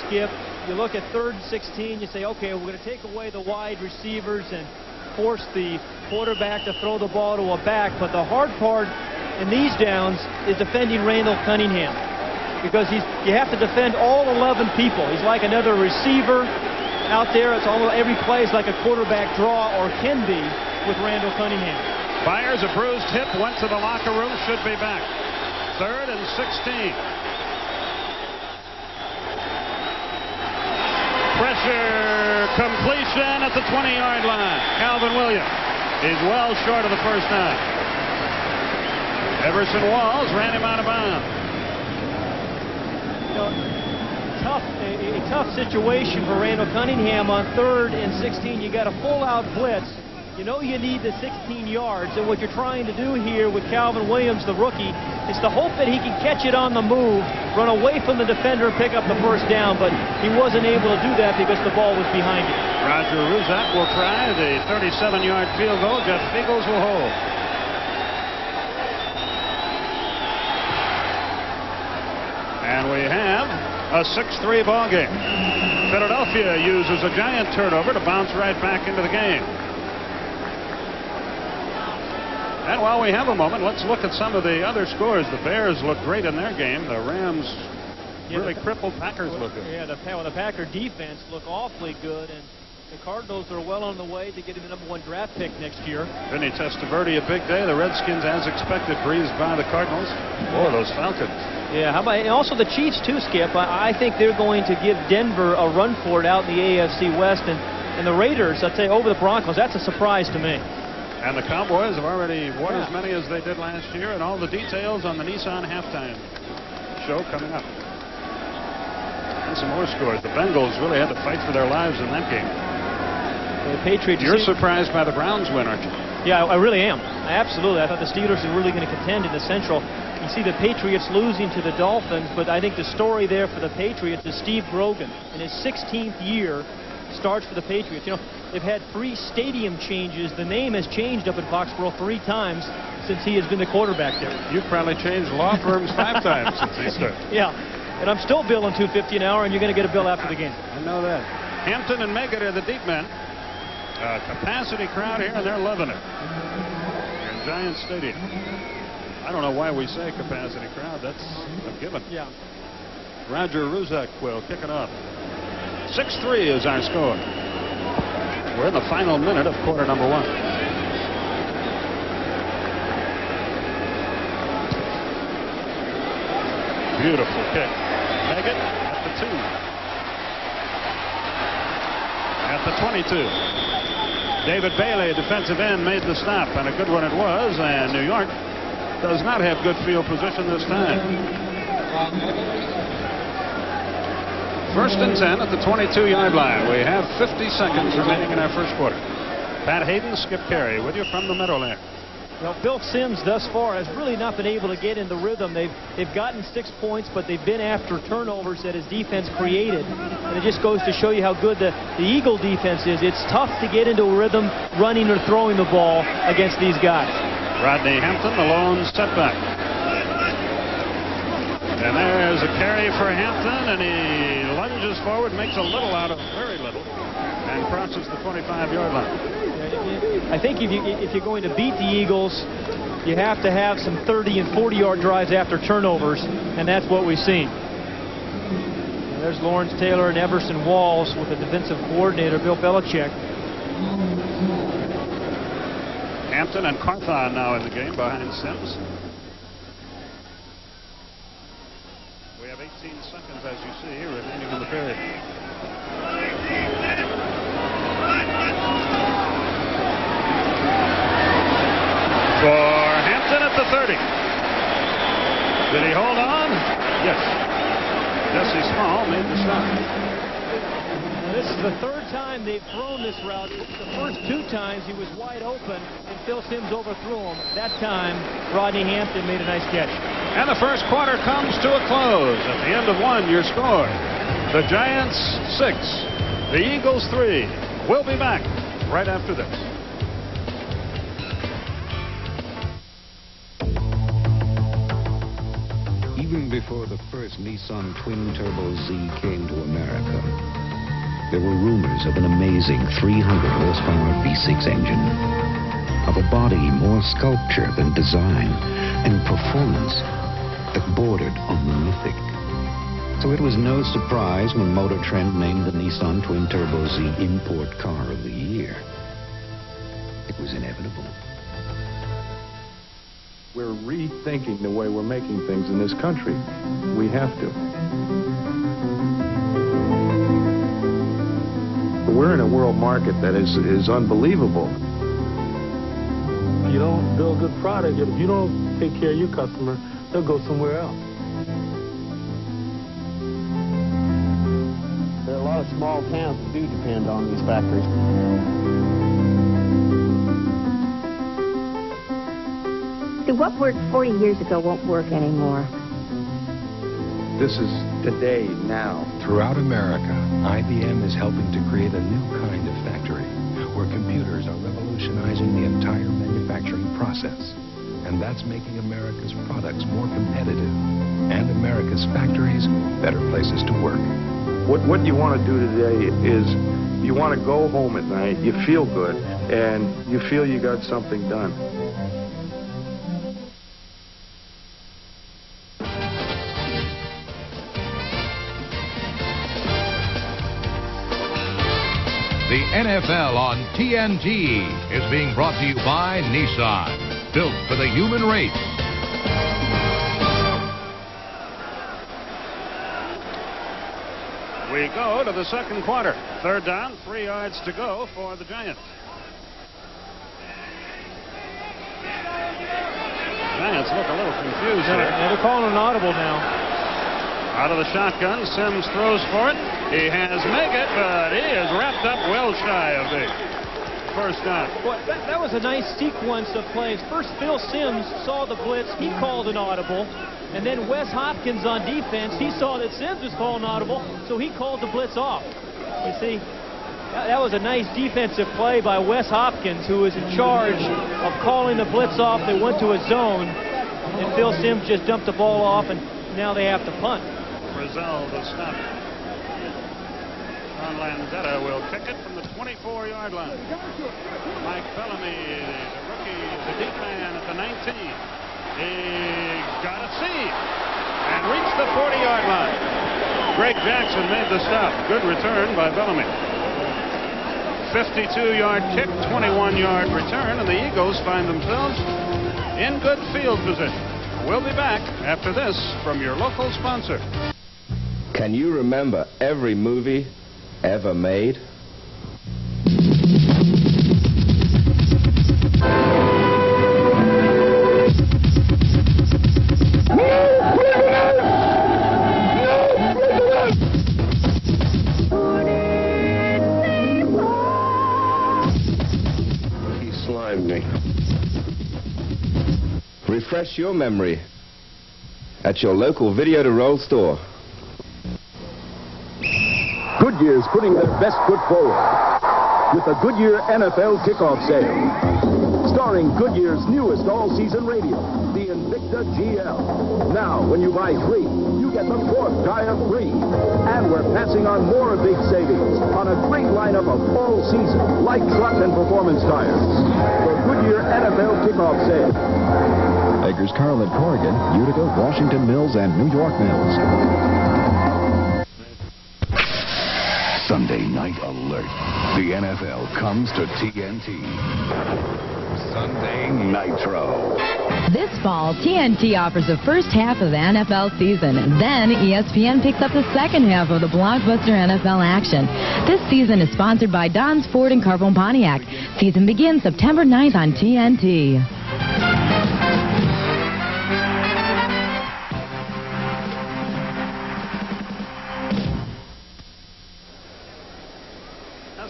Skip, you look at 3rd and 16, you say, okay, we're going to take away the wide receivers and force the quarterback to throw the ball to a back. But the hard part in these downs is defending Randall Cunningham, because you have to defend all 11 people. He's like another receiver out there. It's almost every play is like a quarterback draw, or can be, with Randall Cunningham. Byers, a bruised hip, went to the locker room, should be back. 3rd and 16. Pressure, completion at the 20-yard line. Calvin Williams. He's well short of the first down. Everson Walls ran him out of bounds. You know, a tough situation for Randall Cunningham on 3rd and 16. You got a full-out blitz. You know you need the 16 yards, and what you're trying to do here with Calvin Williams, the rookie, is to hope that he can catch it on the move, run away from the defender, and pick up the first down, but he wasn't able to do that because the ball was behind him. Roger Ruzak will try the 37-yard field goal. Jeff Feagles will hold. And we have a 6-3 ball game. Philadelphia uses a giant turnover to bounce right back into the game. And while we have a moment, let's look at some of the other scores. The Bears look great in their game. The Rams really crippled. Packers look good. Yeah, the Packer defense look awfully good, and the Cardinals are well on the way to getting the #1 draft pick next year. Vinny Testaverde, a big day. The Redskins, as expected, breezed by the Cardinals. Boy, those Falcons. Yeah, how about, and also the Chiefs too, Skip. I think they're going to give Denver a run for it out in the AFC West, and the Raiders, I'll tell you, over the Broncos. That's a surprise to me. And the Cowboys have already won as many as they did last year, and all the details on the Nissan halftime show coming up. And some more scores. The Bengals really had to fight for their lives in that game. The Patriots. You're surprised by the Browns win, aren't you? Yeah, I really am. Absolutely. I thought the Steelers were really going to contend in the Central. You see the Patriots losing to the Dolphins, but I think the story there for the Patriots is Steve Grogan. In his 16th year, starts for the Patriots. You know, they've had 3 stadium changes. The name has changed up in Foxborough 3 times since he has been the quarterback there. You've probably changed law firms 5 times since he started. Yeah, and I'm still billing $250 an hour, and you're going to get a bill after the game. I know that. Hampton and Meggett are the deep men. Capacity crowd here, and they're loving it. In Giant Stadium. I don't know why we say capacity crowd. That's a given. Yeah. Roger Ruzak will kick it off. 6-3 is our score. We're in the final minute of quarter number 1. Beautiful kick. Meggett at the 2. At the 22. David Bailey, defensive end, made the stop, and a good one it was, and New York does not have good field position this time. 1st and 10 at the 22-yard line. We have 50 seconds remaining in our first quarter. Pat Hayden, Skip Carey with you from the Meadowlands. Well, Phil Simms thus far has really not been able to get in the rhythm. They've gotten 6 points, but they've been after turnovers that his defense created. And it just goes to show you how good the Eagle defense is. It's tough to get into a rhythm running or throwing the ball against these guys. Rodney Hampton, the lone setback. And there's a carry for Hampton, and he lunges forward, makes a little out of very little, and crosses the 25-yard line. I think if you're going to beat the Eagles, you have to have some 30 and 40-yard drives after turnovers, and that's what we've seen. And there's Lawrence Taylor and Everson Walls with the defensive coordinator, Bill Belichick. Hampton and Carthon now in the game behind Simms. We have 18 seconds, as you see, remaining in the period. For Hampton at the 30. Did he hold on? Yes. Jesse Small made the stop. This is the 3rd time they've thrown this route. The first 2 times he was wide open, and Phil Simms overthrew him. That time, Rodney Hampton made a nice catch. And the first quarter comes to a close. At the end of 1, your score. The Giants 6, the Eagles 3. We'll be back right after this. Even before the first Nissan twin-turbo Z came to America, there were rumors of an amazing 300-horsepower V6 engine, of a body more sculpture than design, and performance that bordered on the mythic. So it was no surprise when Motor Trend named the Nissan Twin Turbo Z Import Car of the Year. It was inevitable. We're rethinking the way we're making things in this country. We have to. We're in a world market that is unbelievable. If you don't build a good product, if you don't take care of your customer, they'll go somewhere else. There are a lot of small towns that do depend on these factories. See, what worked 40 years ago won't work anymore. This is today, now. Throughout America, IBM is helping to create a new kind of factory where computers are revolutionizing the entire manufacturing process. And that's making America's products more competitive and America's factories better places to work. What you want to do today is you want to go home at night, you feel good, and you feel you got something done. The NFL on TNT is being brought to you by Nissan, built for the human race. We go to the second quarter. Third down, 3 yards to go for the Giants. Giants look a little confused here. They're calling an audible now. Out of the shotgun, Sims throws for it. He has Meggett, but he is wrapped up well shy of the first down. Well, that was a nice sequence of plays. First, Phil Sims saw the blitz. He called an audible. And then Wes Hopkins on defense, he saw that Sims was calling an audible, so he called the blitz off. You see, that was a nice defensive play by Wes Hopkins, who was in charge of calling the blitz off. They went to a zone, and Phil Sims just dumped the ball off, and now they have to punt. Frizzell to stop. John Landetta will kick it from the 24-yard line. Mike Bellamy, the rookie, the deep man at the 19. He got a seed and reached the 40-yard line. Greg Jackson made the stop. Good return by Bellamy. 52-yard kick, 21-yard return, and the Eagles find themselves in good field position. We'll be back after this from your local sponsor. Can you remember every movie ever made? He slimed me. Refresh your memory at your local video-to-roll store. Goodyear's putting their best foot forward with the Goodyear NFL Kickoff Sale. Starring Goodyear's newest all-season radio, the Invicta GL. Now, when you buy 3, you get the 4th tire free. And we're passing on more big savings on a great lineup of all-season light truck and performance tires. The Goodyear NFL Kickoff Sale. Baker's Carlin, Corrigan, Utica, Washington Mills, and New York Mills. Sunday Night Alert. The NFL comes to TNT. Sunday Nitro. This fall, TNT offers the first half of the NFL season. Then ESPN picks up the second half of the blockbuster NFL action. This season is sponsored by Don's Ford and Carbone Pontiac. Season begins September 9th on TNT.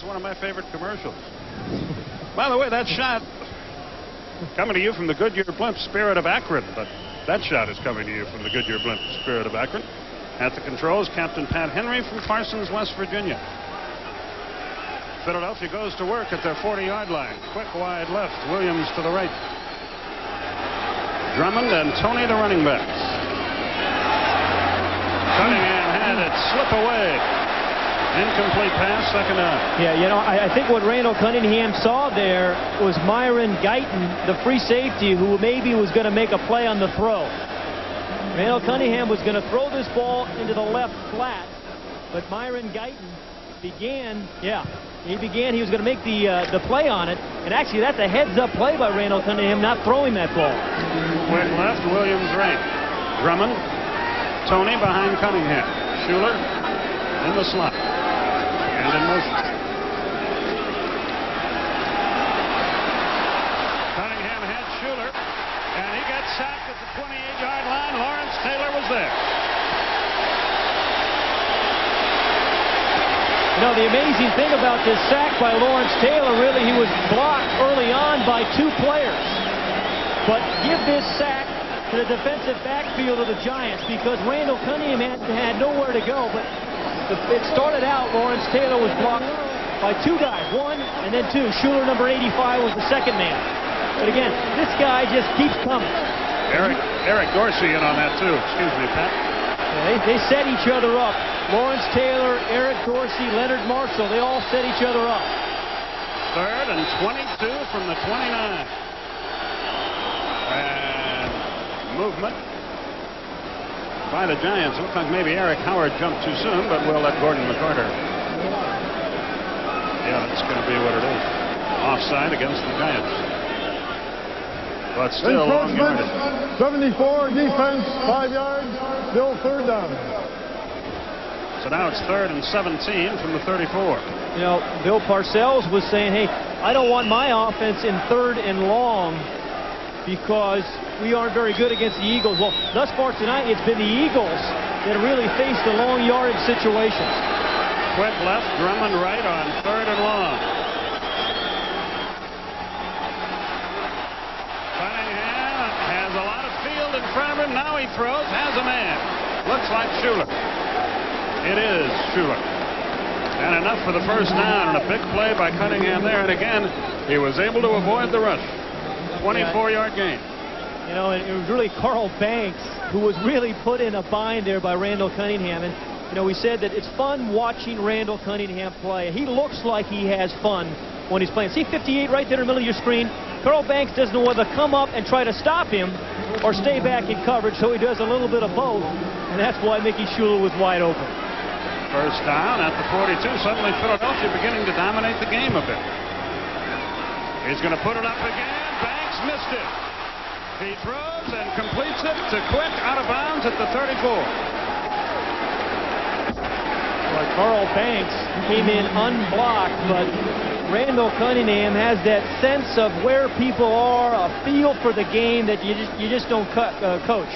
One of my favorite commercials. By the way, that shot coming to you from the Goodyear Blimp Spirit of Akron, but that shot is coming to you from the Goodyear Blimp Spirit of Akron. At the controls, Captain Pat Henry from Parsons, West Virginia. Philadelphia goes to work at their 40-yard line. Quick wide left, Williams to the right. Drummond and Tony the running backs. Cunningham had it slip away. Incomplete pass, second down. Yeah, you know, I think what Randall Cunningham saw there was Myron Guyton, the free safety, who maybe was going to make a play on the throw. Randall Cunningham was going to throw this ball into the left flat, but Myron Guyton began, he was going to make the play on it, and actually that's a heads-up play by Randall Cunningham, not throwing that ball. Quick left, Williams right. Drummond, Tony behind Cunningham. Schuler in the slot. And in motion. Cunningham had Schuler, and he got sacked at the 28-yard line. Lawrence Taylor was there. You know, the amazing thing about this sack by Lawrence Taylor, really, he was blocked early on by two players. But give this sack to the defensive backfield of the Giants, because Randall Cunningham had nowhere to go. But it started out, Lawrence Taylor was blocked by two guys, one and then two. Schuler, number 85, was the second man. But again, this guy just keeps coming. Eric Dorsey in on that too. Excuse me, Pat. Yeah, they set each other up. Lawrence Taylor, Eric Dorsey, Leonard Marshall, they all set each other up. Third and 22 from the 29. And movement by the Giants. Looks like maybe Eric Howard jumped too soon, but we'll let Gordon McCarter. Yeah, that's going to be what it is. Offside against the Giants. But still long yardage. 74, defense, 5 yards, still third down. So now it's third and 17 from the 34. You know, Bill Parcells was saying, hey, I don't want my offense in third and long because we aren't very good against the Eagles. Well, thus far tonight, it's been the Eagles that really faced the long yardage situations. Quick left, Drummond right on third and long. Cunningham has a lot of field in front of him. Now he throws, has a man. Looks like Schuler. It is Schuler. And enough for the first down, and a big play by Cunningham there. And again, he was able to avoid the rush. 24-yard gain. You know, it was really Carl Banks who was really put in a bind there by Randall Cunningham. And, you know, we said that it's fun watching Randall Cunningham play. He looks like he has fun when he's playing. See 58 right there in the middle of your screen? Carl Banks doesn't know whether to come up and try to stop him or stay back in coverage, so he does a little bit of both. And that's why Mickey Schuler was wide open. First down at the 42. Suddenly Philadelphia beginning to dominate the game a bit. He's going to put it up again. Banks missed it. He throws and completes it to Quick out of bounds at the 34. Well, Carl Banks came in unblocked, but Randall Cunningham has that sense of where people are, a feel for the game that you just don't coach.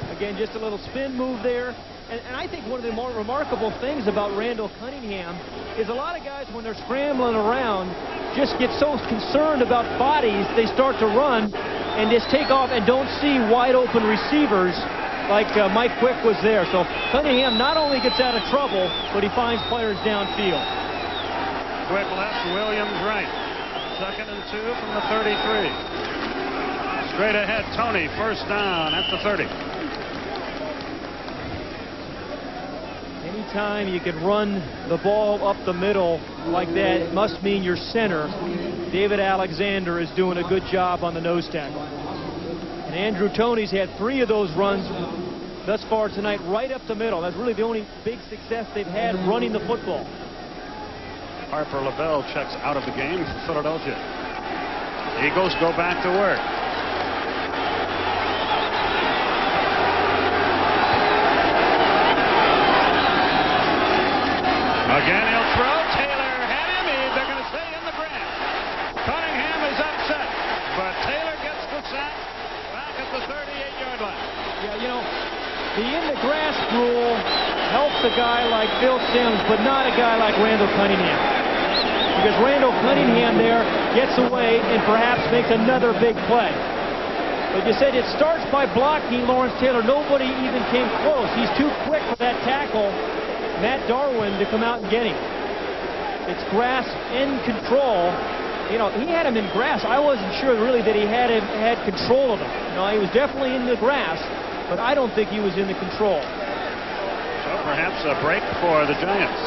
Again, just a little spin move there. And I think one of the more remarkable things about Randall Cunningham is a lot of guys, when they're scrambling around, just get so concerned about bodies, they start to run and just take off and don't see wide open receivers like Mike Quick was there. So Cunningham not only gets out of trouble, but he finds players downfield. Quick left, Williams right. Second and 2 from the 33. Straight ahead, Tony, first down at the 30. Anytime you can run the ball up the middle like that, it must mean your center, David Alexander, is doing a good job on the nose tackle. And Andrew Toney's had 3 of those runs thus far tonight right up the middle. That's really the only big success they've had running the football. Harper LaBelle checks out of the game for Philadelphia. Eagles go back to work. Again, he'll throw. Taylor had him. They're going to stay in the grass. Cunningham is upset, but Taylor gets the sack back at the 38-yard line. Yeah, you know, the in-the-grass rule helps a guy like Phil Simms, but not a guy like Randall Cunningham. Because Randall Cunningham there gets away and perhaps makes another big play. But you said it starts by blocking Lawrence Taylor. Nobody even came close. He's too quick for that tackle, Matt Darwin, to come out and get him. It's grass in control. You know, he had him in grass. I wasn't sure really that he had control of him. You know, he was definitely in the grass, but I don't think he was in the control. So perhaps a break for the Giants.